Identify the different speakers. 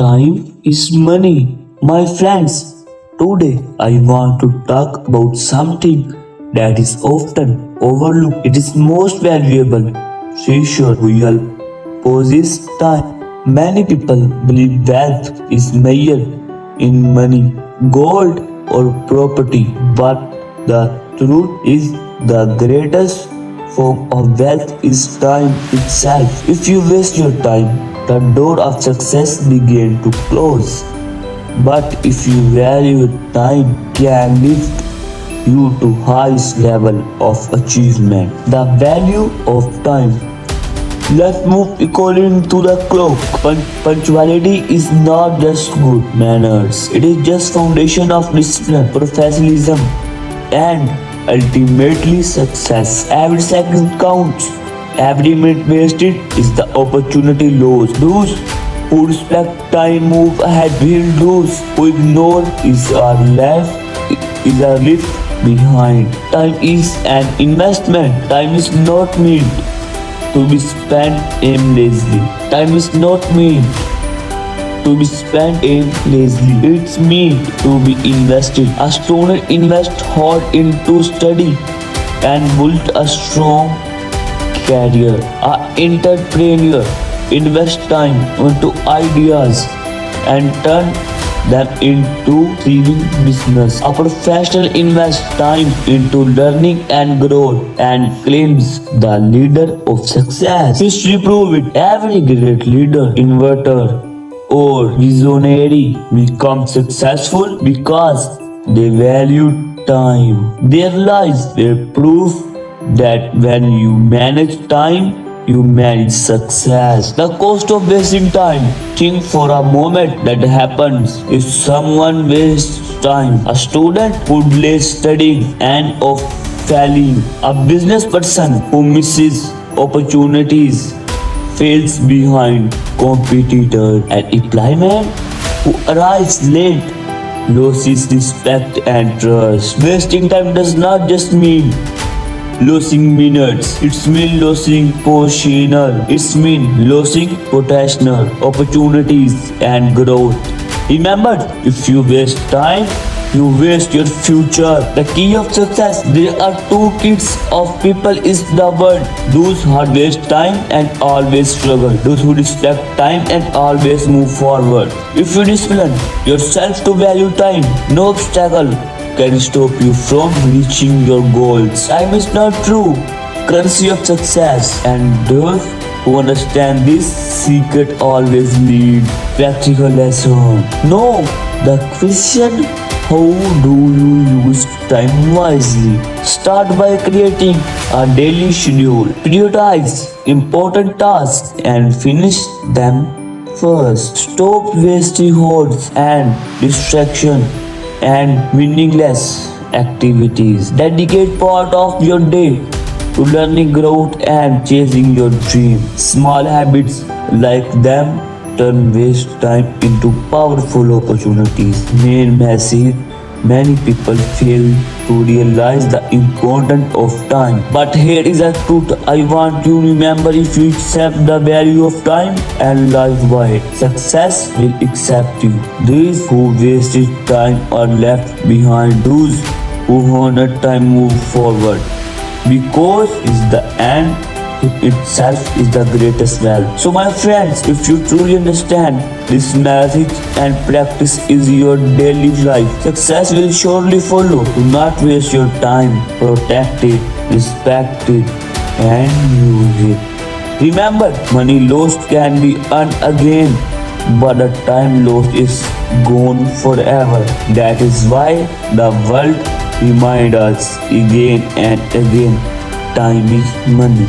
Speaker 1: Time is money. My friends, today I want to talk about something that is often overlooked. It is most valuable treasure we all possess time. Many people believe wealth is measured in money, gold, or property, but the truth is the greatest form of wealth is time itself. If you waste your time, the door of success begin to close. But if you value time, can lift you to highest level of achievement. The value of time. Let's move according to the clock. Punctuality is not just good manners. It is just foundation of discipline, professionalism, and ultimately success. Every second counts. Every minute wasted is the opportunity lost. Those who respect time move ahead, while those who ignore are left behind. Time is an investment. Time is not meant to be spent aimlessly. Time is not meant to be spent aimlessly. It's meant to be invested. A student invests hard into study and build a strong career. An entrepreneur invests time into ideas and turn them into thriving business. A professional invests time into learning and growth and claims the leader of success. History proves it. Every great leader, innovator, or visionary become successful because they valued time. Their lives were proof that when you manage time, you manage success. The cost of wasting time. Think for a moment that happens if someone wastes time. A student who delays studying and of failing. A business person who misses opportunities, fails behind competitors. An employee who arrives late, loses respect and trust. Wasting time does not just mean losing minutes, it's mean losing potential, it's mean losing potential, opportunities and growth. Remember, if you waste time, you waste your future. The key of success. There are two kinds of people is the world. Those who waste time and always struggle. Those who respect time and always move forward. If you discipline yourself to value time, no obstacle can stop you from reaching your goals. Time is not true currency of success, and those who understand this secret always lead practical lesson. No, the question: how do you use time wisely? Start by creating a daily schedule. Prioritize important tasks and finish them first. Stop wasting hours and distraction and meaningless activities. Dedicate part of your day to learning, growth, and chasing your dream. Small habits like them turn waste time into powerful opportunities. Main message: many people fail to realize the importance of time. But here is a truth I want you to remember: if you accept the value of time and live by it, success will accept you. Those who wasted time are left behind. Those who honor time move forward. Because it's the end itself is the greatest wealth. So my friends, if you truly understand this message and practice is your daily life, success will surely follow. Do not waste your time. Protect it, respect it, and use it. Remember, money lost can be earned again, but the time lost is gone forever. That is why the world reminds us again and again: time is money.